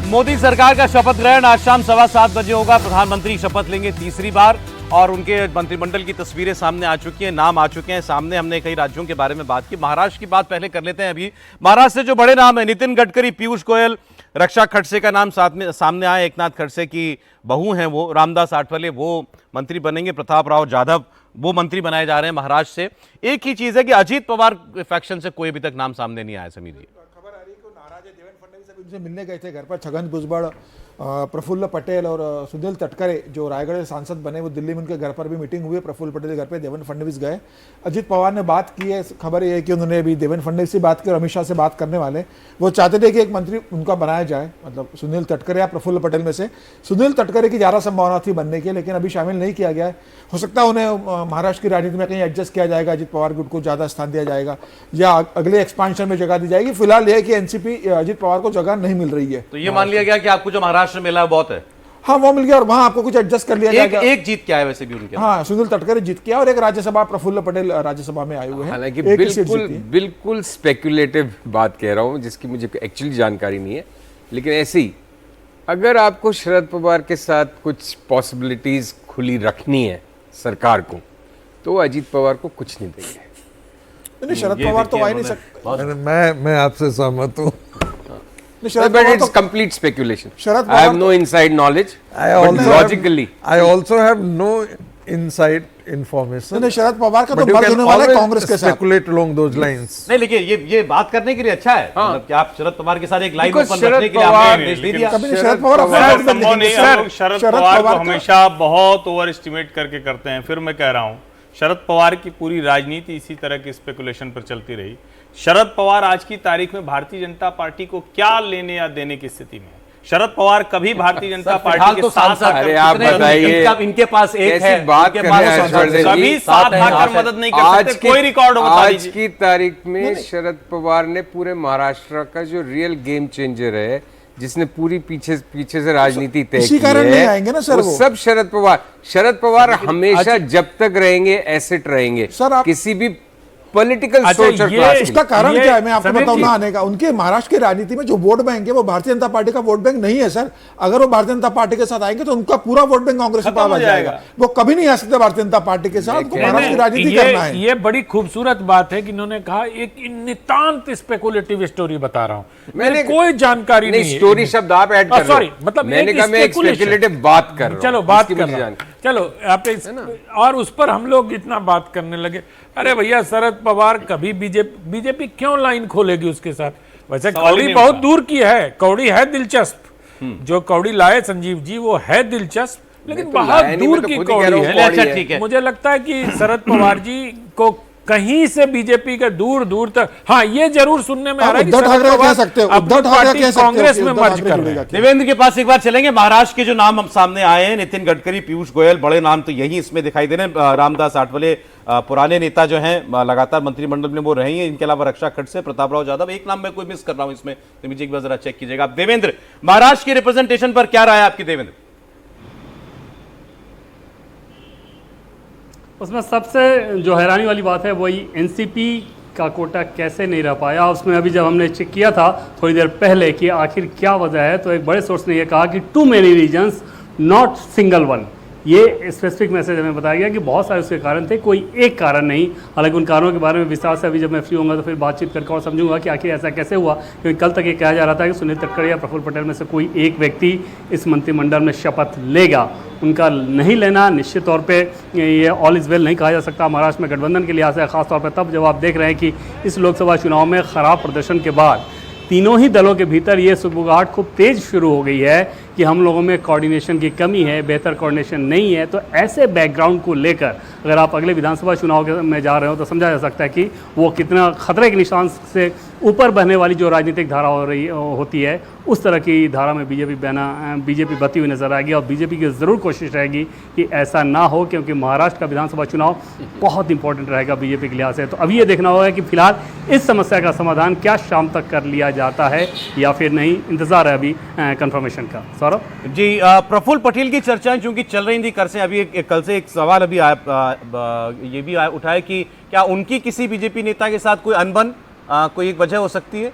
मोदी सरकार का शपथ ग्रहण आज शाम 7:15 बजे होगा। प्रधानमंत्री शपथ लेंगे तीसरी बार और उनके मंत्रिमंडल की तस्वीरें सामने आ चुकी हैं, नाम आ चुके हैं सामने। हमने कई राज्यों के बारे में बात की, महाराष्ट्र की बात पहले कर लेते हैं। अभी महाराष्ट्र से जो बड़े नाम है, नितिन गडकरी, पीयूष गोयल, रक्षा खड़से का नाम सामने आए। एकनाथ खड़से की बहू हैं वो, रामदास आठवले, वो मंत्री बनेंगे। प्रताप राव जाधव वो मंत्री बनाए जा रहे हैं महाराष्ट्र से। एक ही चीज है कि अजीत पवार फैक्शन से कोई अभी तक नाम सामने नहीं आया। समीर जी, खबर आ रही है कि नाराज है देवेंद्र फडणवीस अभी उनसे मिलने गए थे घर पर। छगन भुजबड़, प्रफुल्ल पटेल और सुनील तटकरे जो रायगढ़ के सांसद बने, वो दिल्ली में उनके घर पर भी मीटिंग हुई है। प्रफुल्ल पटेल के घर पे देवेंद्र फडणवीस गए। अजीत पवार ने बात की है। खबर ये है कि उन्होंने अभी देवेंद्र फडणवीस से बात की और अमित शाह से बात करने वाले। वो चाहते थे कि एक मंत्री उनका बनाया जाए, मतलब सुनील तटकरे या प्रफुल्ल पटेल में से। सुनील तटकरे की ज़्यादा संभावना थी बनने की, लेकिन अभी शामिल नहीं किया गया है। हो सकता है उन्हें महाराष्ट्र की राजनीति में कहीं एडजस्ट किया जाएगा, अजीत पवार गुट को ज़्यादा स्थान दिया जाएगा या अगले एक्सपांशन में जगह दी जाएगी। फिलहाल यह है कि एनसीपी अजीत पवार को जगह नहीं मिल रही है। तो ये मान लिया गया कि आपको जो महाराष्ट्र मिला है बहुत है। हाँ, वो मिल गया और वहां आपको कुछ एडजस्ट कर लिया जाएगा। एक जीत क्या है वैसे भी उनके? हाँ, सुनील तटकरे जीत किया और एक राज्यसभा प्रफुल्ल पटेल राज्यसभा में आए हुए हैं। हालांकि बिल्कुल स्पेक्युलेटिव बात कह रहा हूं, जिसकी मुझे एक्चुअली जानकारी नहीं है, लेकिन ऐसे ही अगर आपको शरद पवार के साथ कुछ पॉसिबिलिटीज खुली रखनी है सरकार को, तो अजीत पवार को कुछ नहीं देंगे। नहीं, शरद पवार तो आ ही नहीं सकते। मैं आपसे सहमत हूँ। But it's complete speculation. Sharad I have no inside knowledge. But logically, I also have no inside information. नहीं, शरद पवार का तो But you मर्ज can होने वाला है always कांग्रेस के साथ। speculate along those lines. नहीं, लेकिन ये बात करने के लिए अच्छा है। मतलब कि आप शरद पवार के साथ एक लाइन Because ओपन रखने के लिए शरद आपने पवार- निर्देश दे दिया। कभी नहीं, शरद पवार अपना सर, वोट बैंक संभव नहीं देंगे। है। हम लोग शरद पवार को हमेशा बहुत ओवर एस्टिमेट करके करते हैं। फिर मैं कह रहा हूँ, शरद पवार की पूरी राजनीति इसी तरह के स्पेकुलेशन पर चलती रही। शरद पवार आज की तारीख में भारतीय जनता पार्टी को क्या लेने या देने की स्थिति में है? शरद पवार कभी भारतीय जनता पार्टी के साथ अरे आप बताइए, इनके पास एक है, बात इनके कर पास रहे हैं सांसद है। कभी साथ आकर मदद नहीं कर सकते। कोई रिकॉर्ड हो बता आज दीजिए। की तारीख में शरद पवार ने पूरे महाराष्ट्र का जो रियल गेम चेंजर है, जिसने पूरी पीछे से राजनीति तय इसी की कारण है, नहीं आएंगे ना सर वो वो। सब शरद पवार हमेशा जब तक रहेंगे एसेट रहेंगे सर, आप- किसी भी पॉलिटिकल अच्छा, सोच और ये- क्लास इसका कारण ये क्या है मैं आपको समीर बताऊं जी- ना आने का। उनके महाराष्ट्र की राजनीति में जो वोट बैंक है वो भारतीय जनता पार्टी का वोट बैंक नहीं है सर। अगर वो भारतीय जनता पार्टी के साथ आएंगे तो उनका पूरा वोट बैंक कांग्रेस के खत्म पास हो आ जाएगा। जाएगा। वो कभी नहीं आ सकते भारतीय जनता पार्टी के साथ। उनको महाराष्ट्र की राजनीति करना है। ये बड़ी खूबसूरत बात है कि इन्होंने कहा एक नितांत स्पेकुलेटिव स्टोरी बता रहा हूं। मैंने कोई जानकारी नहीं, नहीं स्टोरी शब्द आप ऐड कर रहे हो। सॉरी, मतलब मैंने कहा मैं एक स्पेकुलेटिव बात कर रहा हूं। चलो बात इसकी कर मुझे रहा हूं। जानकारी। चलो आपने और उस पर हम लोग इतना बात करने लगे। अरे भैया, शरद पवार कभी बीजेपी क्यों लाइन खोलेगी उसके साथ? वैसे सवाल ही कौड़ी नहीं बहुत उठा। दूर की है, कौड़ी है दिलचस्प। जो कौड़ी लाए संजीव जी वो है दिलचस्प, लेकिन तो बहुत लाया नहीं, दूर मैं तो की खुद ही कह कौड़ी रहा हूं, है। कौड़ी अच्छा, है। ठीक है। मुझे लगता है कि शरद पवार जी को कहीं से बीजेपी के दूर दूर तक, हाँ ये जरूर सुनने में आ रहा है कि उद्धव शरद ठाकरे पवार कह सकते हो, अपनी उद्धव ठाकरे पार्टी कह सकते हो कांग्रेस कि में उद्धव मर्ज ठाकरे कर रहे जुड़ेगा। हैं। देवेंद्र के पास एक बार चलेंगे। महाराष्ट्र के जो नाम हम सामने आए हैं, नितिन गडकरी, पीयूष गोयल, बड़े नाम तो यही इसमें दिखाई दे रहे हैं। रामदास आठवले पुराने नेता जो हैं, लगातार मंत्रिमंडल में वो रहे हैं। इनके अलावा रक्षा खड़से, प्रताप राव जाधव, एक नाम मैं कोई मिस कर रहा हूं इसमें, तो मुझे एक बार जरा चेक कीजिएगा आप। देवेंद्र, महाराष्ट्र की रिप्रेजेंटेशन पर क्या राय है आपकी देवेंद्र? उसमें सबसे जो हैरानी वाली बात है वही एनसीपी का कोटा कैसे नहीं रह पाया। उसमें अभी जब हमने चेक किया था थोड़ी देर पहले कि आखिर क्या वजह है, तो एक बड़े सोर्स ने यह कहा कि too many reasons not single one. ये स्पेसिफिक मैसेज हमें बताया गया कि बहुत सारे उसके कारण थे, कोई एक कारण नहीं। हालांकि उन कारणों के बारे में विस्तार से अभी जब मैं फ्री होऊंगा तो फिर बातचीत करके और समझूंगा कि आखिर ऐसा कैसे हुआ। क्योंकि कल तक ये कहा जा रहा था कि सुनील तटकरे या प्रफुल्ल पटेल में से कोई एक व्यक्ति इस मंत्रिमंडल में शपथ लेगा। उनका नहीं लेना निश्चित तौर पे ये ऑल इज़ वेल नहीं कहा जा सकता महाराष्ट्र में गठबंधन के लिहाज से, खासतौर पर तब जब आप देख रहे हैं कि इस लोकसभा चुनाव में खराब प्रदर्शन के बाद तीनों ही दलों के भीतर ये सुगबुगाहट खूब तेज शुरू हो गई है कि हम लोगों में कोऑर्डिनेशन की कमी है, बेहतर कोऑर्डिनेशन नहीं है। तो ऐसे बैकग्राउंड को लेकर अगर आप अगले विधानसभा चुनाव में जा रहे हो तो समझा जा सकता है कि वो कितना खतरे के निशान से ऊपर बहने वाली जो राजनीतिक धारा होती है, उस तरह की धारा में बीजेपी बती हुई नजर आएगी। और बीजेपी की ज़रूर कोशिश रहेगी कि ऐसा ना हो, क्योंकि महाराष्ट्र का विधानसभा चुनाव बहुत इंपॉर्टेंट रहेगा बीजेपी के लिहाज से। तो अभी ये देखना होगा कि फिलहाल इस समस्या का समाधान क्या शाम तक कर लिया जाता है या फिर नहीं। इंतजार है अभी कंफर्मेशन का। सौरभ जी, प्रफुल्ल पटेल की चर्चाएं चूंकि चल रही थी कर से, अभी कल से एक सवाल अभी ये भी उठा है कि क्या उनकी किसी बीजेपी नेता के साथ कोई अनबन कोई एक वजह हो सकती है?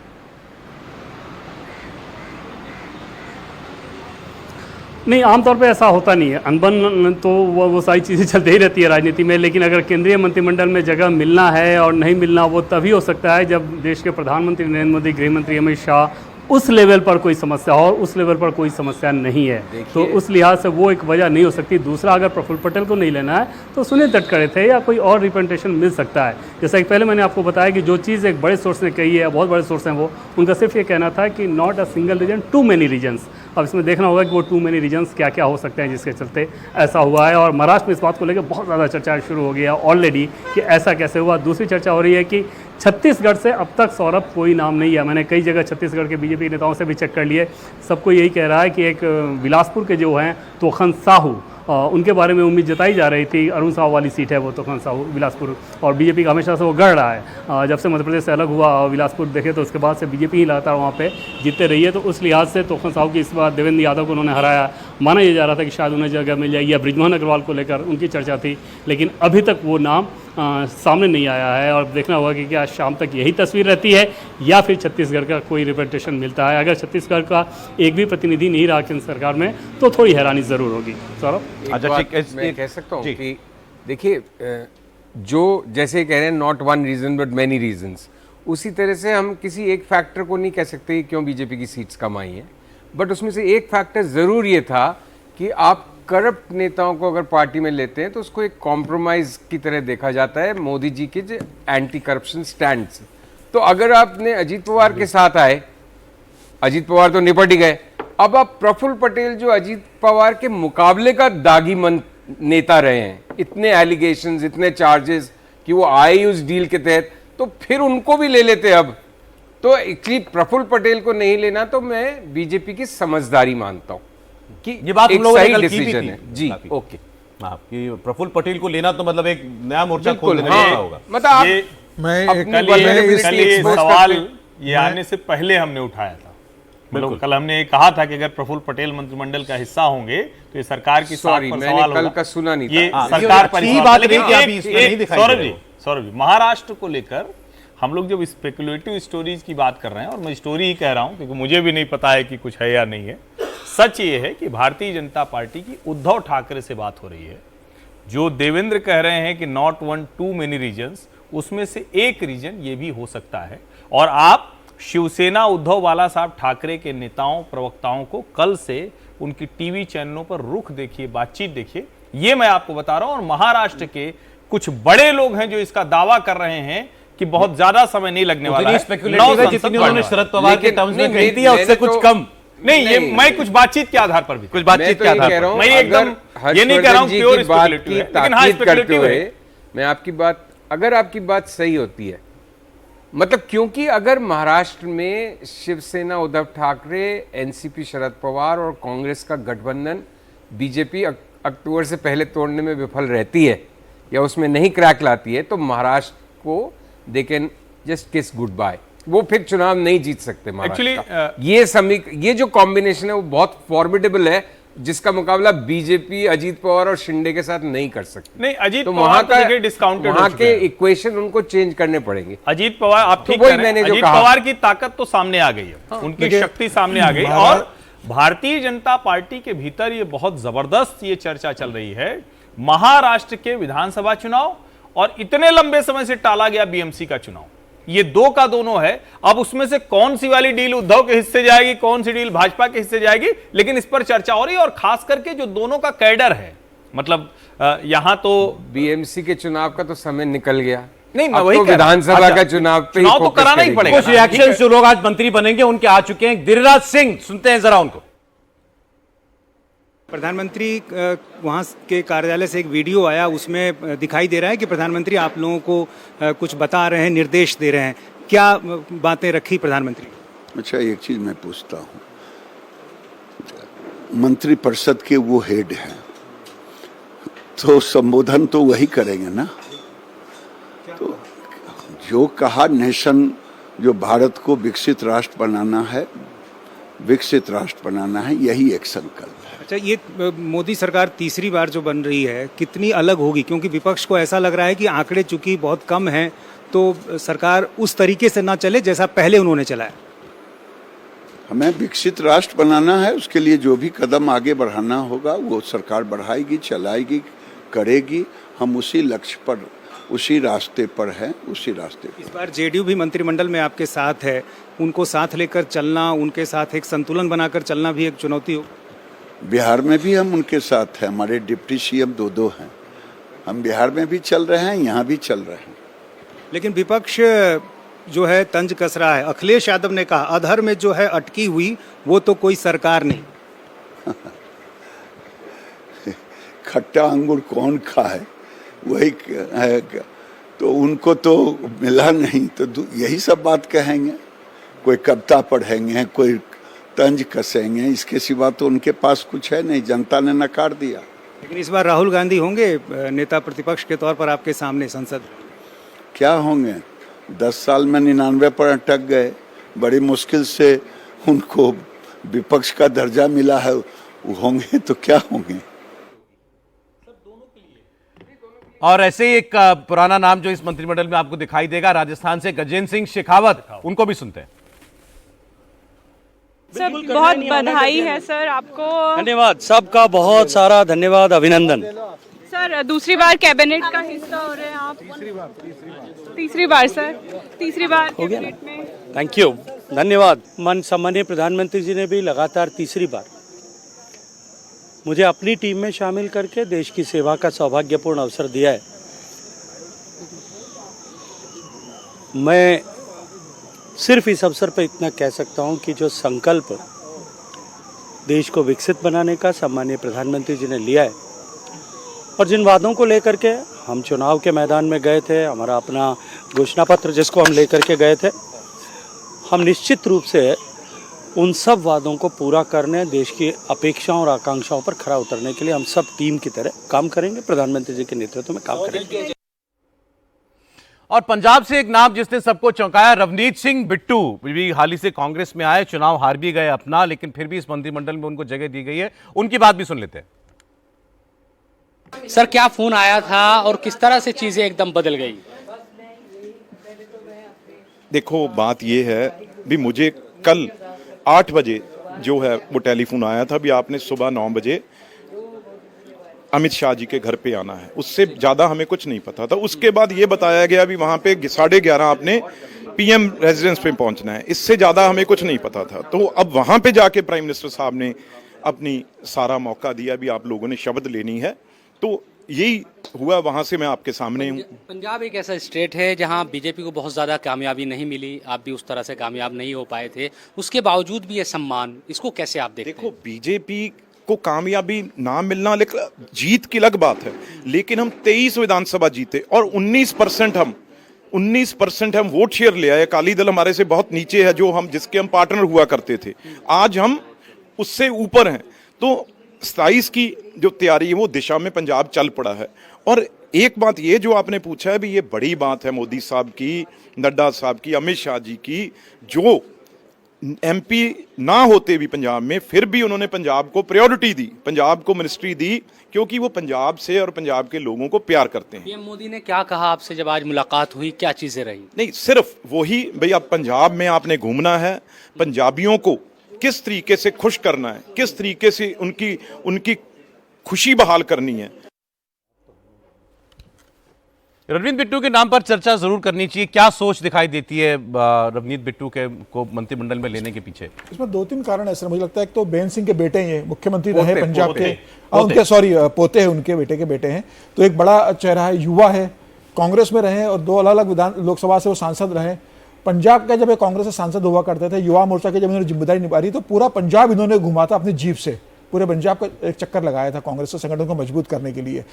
नहीं, आमतौर पे ऐसा होता नहीं है। अनबन तो वो सारी चीज़ें चलती ही रहती है राजनीति में, लेकिन अगर केंद्रीय मंत्रिमंडल में जगह मिलना है और नहीं मिलना वो तभी हो सकता है जब देश के प्रधानमंत्री नरेंद्र मोदी, गृह मंत्री अमित शाह उस लेवल पर कोई समस्या हो, और उस लेवल पर कोई समस्या नहीं है, तो उस लिहाज से वो एक वजह नहीं हो सकती। दूसरा, अगर प्रफुल्ल पटेल को नहीं लेना है तो सुनील तटकरे थे या कोई और रिप्रेजेंटेशन मिल सकता है। जैसा कि पहले मैंने आपको बताया कि जो चीज़ एक बड़े सोर्स ने कही है, बहुत बड़े सोर्स हैं वो, उनका सिर्फ ये कहना था कि not a single reason, too many reasons. अब इसमें देखना होगा कि वो टू मेनी रीजन्स क्या क्या हो सकते हैं जिसके चलते ऐसा हुआ है। और महाराष्ट्र में इस बात को लेकर बहुत ज़्यादा चर्चा शुरू हो गया ऑलरेडी कि ऐसा कैसे हुआ। दूसरी चर्चा हो रही है कि छत्तीसगढ़ से अब तक सौरभ कोई नाम नहीं है। मैंने कई जगह छत्तीसगढ़ के बीजेपी नेताओं से भी चेक कर लिए, सबको यही कह रहा है कि एक बिलासपुर के जो हैं तोखन साहू, उनके बारे में उम्मीद जताई जा रही थी। अरुण साहू वाली सीट है वो तोखन साहू बिलासपुर, और बीजेपी का हमेशा से वो गढ़ रहा है। जब से मध्य प्रदेश से अलग हुआ बिलासपुर देखे तो उसके बाद से बीजेपी ही लगातार वहाँ पे जीतते रही है। तो उस लिहाज से तोखन साहू की इस बार देवेंद्र यादव को उन्होंने हराया। माना यह जा रहा था कि शायद उन्हें जगह मिल जाएगी, या बृजमोहन अग्रवाल को लेकर उनकी चर्चा थी, लेकिन अभी तक वो नाम सामने नहीं आया है। और देखना होगा कि क्या शाम तक यही तस्वीर रहती है या फिर छत्तीसगढ़ का कोई रिप्रेजेंटेशन मिलता है। अगर छत्तीसगढ़ का एक भी प्रतिनिधि नहीं रहा केंद्र सरकार में तो थोड़ी हैरानी ज़रूर होगी। सौरभ, अच्छा ठीक है, मैं कह सकता हूँ कि देखिए, जो जैसे कह रहे हैं not one reason but many reasons, उसी तरह से हम किसी एक फैक्टर को नहीं कह सकते क्यों बीजेपी की सीट्स कम आई हैं, बट उसमें से एक फैक्टर ज़रूर ये था कि आप करप्ट नेताओं को अगर पार्टी में लेते हैं तो उसको एक कॉम्प्रोमाइज़ की तरह देखा जाता है मोदी जी के जो एंटी करप्शन स्टैंड से। तो अगर आपने अजीत पवार के साथ आए, अजीत पवार तो निपट ही गए, अब आप प्रफुल्ल पटेल जो अजीत पवार के मुकाबले का दागी नेता रहे हैं, इतने एलिगेशंस, इतने चार्जेस कि वो आए उस डील के तहत, तो फिर उनको भी ले लेते। अब तो एक्चुअली प्रफुल्ल पटेल को नहीं लेना तो मैं बीजेपी की समझदारी मानता हूं कि ये बात एक हम लोगों ने सही कल की भी डिसीजन थी। है। जी, ओके, कि प्रफुल्ल पटेल को लेना तो मतलब एक नया मोर्चा खोल बिल्कुल, देना हाँ, होगा। मतलब आप ये मैं अपनी एक कल vulnerability ये expose सवाल करते ये आने से पहले हमने उठाया था। मतलब कल हमने ये कहा था कि अगर प्रफुल्ल पटेल मंत्रिमंडल का हिस्सा होंगे तो ये सरकार की साख सॉरी पर मैंने सवाल कल होगा। का सुना नहीं ये था। सरकार पर अच्छी सवाल बात था। लेकिन नहीं कि अभी इसमें नहीं दिखाई दे रहे हो। सौरभ जी, महाराष्ट्र को लेकर हम लोग जब स्पेकुलेटिव स्टोरीज की बात कर रहे हैं, और मैं स्टोरी ही कह रहा हूं क्योंकि मुझे भी नहीं पता है कि कुछ है या नहीं है, सच ये है कि भारतीय जनता पार्टी की उद्धव ठाकरे से बात हो रही है। जो देवेंद्र कह रहे हैं कि not one too many reasons, उसमें से एक रीजन ये भी हो सकता है। और आप शिवसेना उद्धव बाला साहब ठाकरे के नेताओं, प्रवक्ताओं को कल से उनकी टीवी चैनलों पर रुख देखिए, बातचीत देखिए, ये मैं आपको बता रहा हूं। और महाराष्ट्र के कुछ बड़े लोग हैं जो इसका दावा कर रहे हैं कि बहुत ज्यादा समय नहीं लगने वाला है। स्पेकुलेटिव है जितनी उन्होंने शरद पवार के टर्म्स में कही थी, उससे कुछ कम नहीं, ये मैं कुछ बातचीत के आधार पर भी, कुछ बातचीत के आधार पर मैं एकदम ये नहीं कह रहा हूं प्योर स्पेकुलेटिव है, लेकिन हाँ स्पेकुलेटिव है। मैं आपकी बात, अगर आपकी बात सही होती है, मतलब क्योंकि अगर महाराष्ट्र में शिवसेना उद्धव ठाकरे, एनसीपी शरद पवार और कांग्रेस का गठबंधन बीजेपी अक्टूबर से पहले तोड़ने में विफल रहती है या उसमें नहीं क्रैक लाती है, तो महाराष्ट्र को दे कैन जस्ट किस गुड बाय, वो फिर चुनाव नहीं जीत सकते महाराष्ट्र का। ये जो कॉम्बिनेशन है वो बहुत फॉर्मिडेबल है, जिसका मुकाबला बीजेपी अजीत पवार और शिंदे के साथ नहीं कर सकती। नहीं, अजीत तो पवार तो देखिए डिस्काउंटेड हो वहां चुके के हैं। इक्वेशन उनको चेंज करने पड़ेंगे। अजीत पवार, आप ठीक वही कह रहे हैं, मैंने जो अजीत कहा। पवार की ताकत तो सामने आ गई है, उनकी शक्ति सामने आ गई। और भारतीय जनता पार्टी के भीतर ये बहुत जबरदस्त ये चर्चा चल रही है, महाराष्ट्र के विधानसभा चुनाव और इतने लंबे समय से टाला गया बीएमसी का चुनाव, ये दो का दोनों है। अब उसमें से कौन सी वाली डील उद्धव के हिस्से जाएगी, कौन सी डील भाजपा के हिस्से जाएगी, लेकिन इस पर चर्चा हो रही है। और खास करके जो दोनों का कैडर है, मतलब यहां तो बीएमसी के चुनाव का तो समय निकल गया, नहीं, मैं अब वही तो कह रहा हूं। विधानसभा अच्छा, का चुनाव पे चुनाव तो फोकस कराना ही करेगी। पड़ेगा। कुछ रिएक्शन जो लोग आज मंत्री बनेंगे उनके आ चुके हैं। गिरिराज सिंह, सुनते हैं जरा उनको। प्रधानमंत्री वहाँ के कार्यालय से एक वीडियो आया, उसमें दिखाई दे रहा है कि प्रधानमंत्री आप लोगों को कुछ बता रहे हैं, निर्देश दे रहे हैं। क्या बातें रखी प्रधानमंत्री? अच्छा, एक चीज मैं पूछता हूँ, मंत्रिपरिषद के वो हेड हैं तो संबोधन तो वही करेंगे ना। तो जो कहा, नेशन, जो भारत को विकसित राष्ट्र बनाना है, विकसित राष्ट्र बनाना है, यही एक संकल्प है। अच्छा, ये मोदी सरकार तीसरी बार जो बन रही है, कितनी अलग होगी? क्योंकि विपक्ष को ऐसा लग रहा है कि आंकड़े चूंकि बहुत कम हैं तो सरकार उस तरीके से ना चले जैसा पहले उन्होंने चलाया। हमें विकसित राष्ट्र बनाना है, उसके लिए जो भी कदम आगे बढ़ाना होगा वो सरकार बढ़ाएगी, चलाएगी, करेगी। हम उसी लक्ष्य पर, उसी रास्ते पर हैं, उसी रास्ते पर। इस बार जेडीयू भी मंत्रिमंडल में आपके साथ है, उनको साथ लेकर चलना, उनके साथ एक संतुलन बनाकर चलना भी एक चुनौती हो। बिहार में भी हम उनके साथ हैं, हमारे डिप्टी सीएम दो हैं, हम बिहार में भी चल रहे हैं, यहाँ भी चल रहे हैं। लेकिन विपक्ष जो है तंज कस रहा है। अखिलेश यादव ने कहा अधर में जो है अटकी हुई वो तो कोई सरकार नहीं। खट्टा अंगूर कौन खाए, वही है, तो उनको तो मिला नहीं तो यही सब बात कहेंगे, कोई कविता पढ़ेंगे, कोई तंज कसेंगे, इसके सिवा तो उनके पास कुछ है नहीं, जनता ने नकार दिया। लेकिन इस बार राहुल गांधी होंगे नेता प्रतिपक्ष के तौर पर आपके सामने संसद? क्या होंगे, 10 साल में 99 पर अटक गए, बड़ी मुश्किल से उनको विपक्ष का दर्जा मिला है, होंगे तो क्या होंगे। और ऐसे ही एक पुराना नाम जो इस मंत्रिमंडल में आपको दिखाई देगा, राजस्थान से गजेंद्र सिंह शेखावत, उनको भी सुनते हैं। सर बहुत बधाई है सर आपको। धन्यवाद, सबका बहुत सारा धन्यवाद, अभिनंदन। सर दूसरी बार कैबिनेट का हिस्सा हो रहे हैं आप। तीसरी बार सर, तीसरी बार हो गया ना? कैबिनेट में। थैंक यू, धन्यवाद। सम्माननीय प्रधानमंत्री जी ने भी लगातार तीसरी बार मुझे अपनी टीम में शामिल करके देश की सेवा का सौभाग्यपूर्ण अवसर दिया है। मैं सिर्फ इस अवसर पर इतना कह सकता हूं कि जो संकल्प देश को विकसित बनाने का सम्माननीय प्रधानमंत्री जी ने लिया है और जिन वादों को लेकर के हम चुनाव के मैदान में गए थे, हमारा अपना घोषणा पत्र जिसको हम लेकर के गए थे, हम निश्चित रूप से उन सब वादों को पूरा करने, देश की अपेक्षाओं और आकांक्षाओं पर खरा उतरने के लिए हम सब टीम की तरह काम करेंगे, प्रधानमंत्री जी के नेतृत्व में काम करेंगे। और पंजाब से एक नाम जिसने सबको चौंकाया, रवनीत सिंह बिट्टू भी हाल ही से कांग्रेस में आए, चुनाव हार भी गए अपना, लेकिन फिर भी इस मंत्रिमंडल में उनको जगह दी गई है। उनकी बात भी सुन लेते हैं। सर क्या फोन आया था और किस तरह से चीजें एकदम बदल गई? देखो बात ये है भी, मुझे कल 8 बजे जो है वो टेलीफोन आया था भी आपने सुबह 9 बजे अमित शाह जी के घर पे आना है, उससे ज़्यादा हमें कुछ नहीं पता था। उसके बाद ये बताया गया भी वहाँ पे 11:30 आपने पीएम रेजिडेंस पे पहुँचना है, इससे ज़्यादा हमें कुछ नहीं पता था। तो अब वहाँ पे जाके प्राइम मिनिस्टर साहब ने अपनी सारा मौका दिया भी आप लोगों ने शपथ लेनी है, तो यही हुआ। वहाँ से मैं आपके सामने हूँ। पंजाब एक ऐसा स्टेट है जहाँ बीजेपी को बहुत ज़्यादा कामयाबी नहीं मिली, आप भी उस तरह से कामयाब नहीं हो पाए थे, उसके बावजूद भी ये सम्मान, इसको कैसे आप देखते हैं? देखो बीजेपी को कामयाबी ना मिलना लेकिन जीत की अलग बात है, लेकिन हम 23 विधानसभा जीते और 19% हम वोट शेयर ले आए। अकाली दल हमारे से बहुत नीचे है, जो हम जिसके हम पार्टनर हुआ करते थे, आज हम उससे ऊपर हैं। तो 27 की जो तैयारी है वो दिशा में पंजाब चल पड़ा है। और एक बात ये जो आपने पूछा है भी, ये बड़ी बात है मोदी साहब की, नड्डा साहब की, अमित शाह जी की, जो एमपी ना होते भी पंजाब में, फिर भी उन्होंने पंजाब को प्रायोरिटी दी, पंजाब को मिनिस्ट्री दी, क्योंकि वो पंजाब से और पंजाब के लोगों को प्यार करते हैं। पीएम मोदी ने क्या कहा आपसे जब आज मुलाकात हुई, क्या चीजें रही? नहीं, सिर्फ वही भाई, अब पंजाब में आपने घूमना है, पंजाबियों को किस तरीके से खुश करना है, किस तरीके से उनकी खुशी बहाल करनी है। रवनीत बिट्टू के नाम पर चर्चा जरूर करनी चाहिए। क्या सोच दिखाई देती है रवनीत बिट्टू को मंत्रिमंडल में लेने के पीछे? इसमें 2-3 कारण है सर, मुझे लगता है। एक तो बेन सिंह के बेटे हैं, मुख्यमंत्री रहे पंजाब के, उनके पोते हैं, उनके बेटे के बेटे हैं, तो एक बड़ा चेहरा है, युवा है, कांग्रेस में रहे और 2 अलग अलग लोकसभा से वो सांसद रहे। पंजाब का जब ये कांग्रेस से सांसद हुआ करते थे, युवा मोर्चा की जब इन्होंने जिम्मेदारी निभाई तो पूरा पंजाब इन्होंने घुमा था अपनी जीप से, पूरे पंजाब का एक चक्कर लगाया था कांग्रेस के संगठन को मजबूत करने के लिए।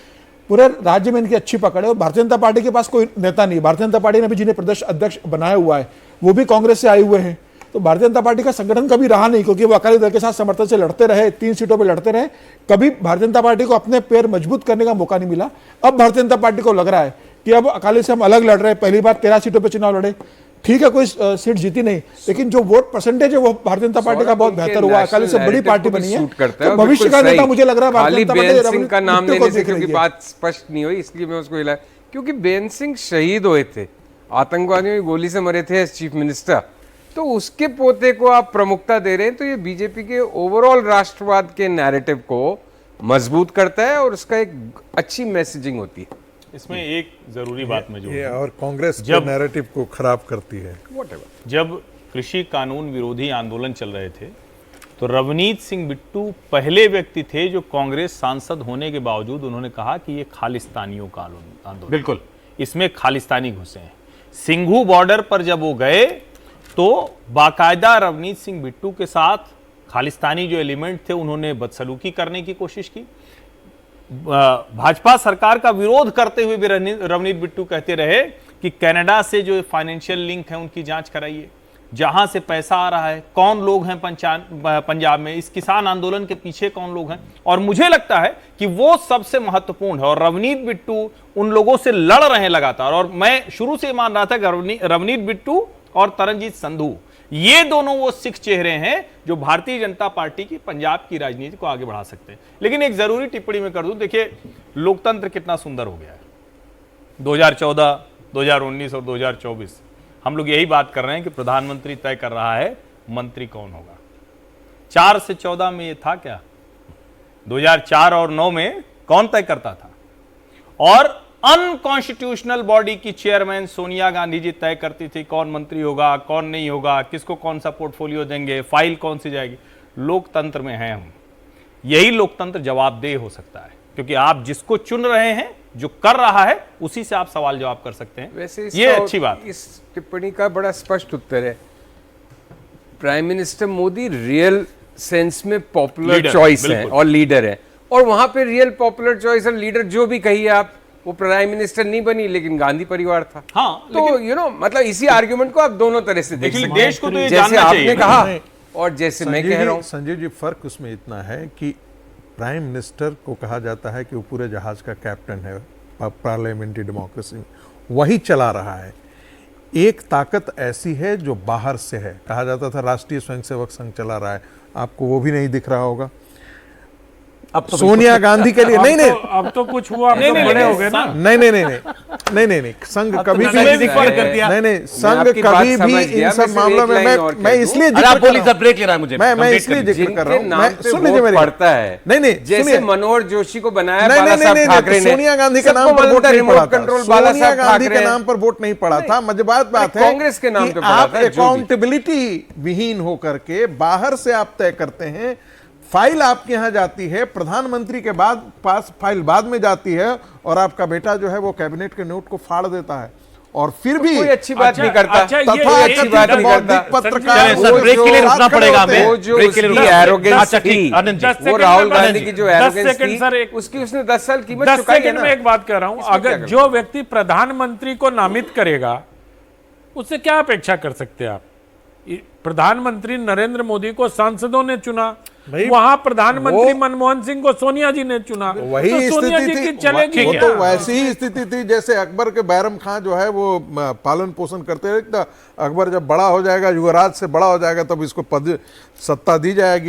पूरे राज्य में इनकी अच्छी पकड़ है और भारतीय जनता पार्टी के पास कोई नेता नहीं। भारतीय जनता पार्टी ने भी जिन्हें प्रदेश अध्यक्ष बनाया हुआ है वो भी कांग्रेस से आए हुए हैं, तो भारतीय जनता पार्टी का संगठन कभी रहा नहीं, क्योंकि वो अकाली दल के साथ समर्थन से लड़ते रहे, 3 सीटों पर लड़ते रहे, कभी भारतीय जनता पार्टी को अपने पैर मजबूत करने का मौका नहीं मिला। अब भारतीय जनता पार्टी को लग रहा है कि अब अकाली से हम अलग लड़ रहे हैं, पहली बार 13 सीटों पर चुनाव लड़े, ठीक है कोई सीट जीती नहीं, लेकिन जो वोट परसेंटेज है वो भारतीय जनता पार्टी का बहुत बेहतर हुआ, अकाली से बड़ी पार्टी बनी है, तो भविष्य का नेता मुझे लग रहा है भारतीय जनता बेन सिंह का नाम लेने से क्योंकि बात स्पष्ट नहीं हुई, इसलिए मैं उसको हिलाया, क्योंकि बेन सिंह शहीद हुए थे, आतंकवादियों की गोली से मरे थे एज चीफ मिनिस्टर, तो उसके पोते को आप प्रमुखता दे रहे हैं, तो ये बीजेपी के ओवरऑल राष्ट्रवाद के नैरेटिव को मजबूत करता है और उसका एक अच्छी मैसेजिंग होती है। इसमें एक जरूरी बात मैं ये जोड़ूं। और कांग्रेस के नैरेटिव को खराब करती है। जब कृषि कानून विरोधी आंदोलन चल रहे थे तो रवनीत सिंह बिट्टू पहले व्यक्ति थे जो कांग्रेस सांसद होने के बावजूद उन्होंने कहा कि ये खालिस्तानियों का आंदोलन, बिल्कुल इसमें खालिस्तानी घुसे हैं। सिंघू बॉर्डर पर जब वो गए तो बाकायदा रवनीत सिंह बिट्टू के साथ खालिस्तानी जो एलिमेंट थे उन्होंने बदसलूकी करने की कोशिश की। भाजपा सरकार का विरोध करते हुए भी रवनीत बिट्टू कहते रहे कि कनाडा से जो फाइनेंशियल लिंक है उनकी जांच कराइए, जहां से पैसा आ रहा है, कौन लोग हैं पंजाब में, इस किसान आंदोलन के पीछे कौन लोग हैं। और मुझे लगता है कि वो सबसे महत्वपूर्ण है और रवनीत बिट्टू उन लोगों से लड़ रहे हैं लगातार। और मैं शुरू से मान रहा था कि रवनीत बिट्टू और तरनजीत संधू ये दोनों वो 6 चेहरे हैं जो भारतीय जनता पार्टी की पंजाब की राजनीति को आगे बढ़ा सकते हैं। लेकिन एक जरूरी टिप्पणी में कर दूं, देखिए लोकतंत्र कितना सुंदर हो गया है। 2014, 2019 और 2024 हम लोग यही बात कर रहे हैं कि प्रधानमंत्री तय कर रहा है मंत्री कौन होगा। 4 से 14 में ये था क्या? 2004 और 9 में कौन तय करता था? और अनकॉन्स्टिट्यूशनल बॉडी की चेयरमैन सोनिया गांधी जी तय करती थी कौन मंत्री होगा, कौन नहीं होगा, किसको कौन सा पोर्टफोलियो देंगे, फाइल कौन सी जाएगी। लोकतंत्र में हैं हम। यही लोकतंत्र जवाबदेह हो सकता है क्योंकि आप जिसको चुन रहे हैं, जो कर रहा है, उसी से आप सवाल जवाब कर सकते हैं। वैसे ये अच्छी बात। इस टिप्पणी का बड़ा स्पष्ट उत्तर है, prime minister Modi real sense में पॉपुलर चॉइस है और लीडर है, और वहां पे रियल पॉपुलर चॉइस और लीडर जो भी कहिए आप, वो प्राइम मिनिस्टर नहीं बनी लेकिन गांधी परिवार था। हाँ, तो मतलब इसी आर्गुमेंट को आप दोनों तरह से देख सकते हैं। देश को तो ये जैसे जानना आपने चाहिए कहा और जैसे मैं कह रहा हूं। संजीव जी, फर्क उसमें इतना है कि प्राइम मिनिस्टर को कहा जाता है कि वो पूरे जहाज का कैप्टन है पार्लियामेंट्री डेमोक्रेसी में, वही चला रहा है। एक ताकत ऐसी है जो बाहर से है, कहा जाता था राष्ट्रीय स्वयंसेवक संघ चला रहा है, आपको वो भी नहीं दिख रहा होगा। अब तो सोनिया गांधी के लिए नहीं अब तो कुछ हुआ, अब तो बड़े हो गए ना। नहीं, संघ कभी भी नहीं, संघ कभी भी इन सब मामलों में मैं इसलिए ब्रेक ले रहा है मुझे, मैं इसलिए जिक्र कर रहा हूँ। मैं सुन लीजिए मेरी पढ़ता है, नहीं जैसे मनोहर जोशी को बनाया बाला साहब नहीं, ठाकरे ने, सोनिया गांधी के नाम पर वोट नहीं पड़ा था। सोनिया गांधी के नाम पर वोट नहीं पड़ा था। मजेदार बात है कांग्रेस के नाम पे आप अकाउंटेबिलिटी विहीन होकर के बाहर से आप तय करते हैं। फाइल आपके यहां जाती है, प्रधानमंत्री के पास फाइल बाद में जाती है, और आपका बेटा जो है वो कैबिनेट के नोट को फाड़ देता है और फिर भी कोई अच्छी बात नहीं करता। अच्छी बात नहीं करता। पत्रकार ब्रेक के लिए रुकना पड़ेगा हमें। वो जो उसकी एरोगेंस थी, वो राहुल गांधी की जो एरोगेंस थी, उसकी उसने 10 साल कीमत चुकाई है ना। मैं एक बात कह रहा हूं, अगर जो व्यक्ति प्रधानमंत्री को नामित करेगा उससे क्या अपेक्षा कर सकते हैं आप? प्रधानमंत्री नरेंद्र मोदी को सांसदों ने चुना, वहां प्रधानमंत्री मनमोहन सिंह को सोनिया जी ने चुना। वही तो सोनिया स्थिति जी की थी, चलेगी वो क्या? तो वैसी ही स्थिति थी जैसे अकबर के बैरम खां जो है वो पालन पोषण करते रहे। अकबर जब बड़ा हो जाएगा, युवराज से बड़ा हो जाएगा, तब इसको पद सत्ता दी जाएगी।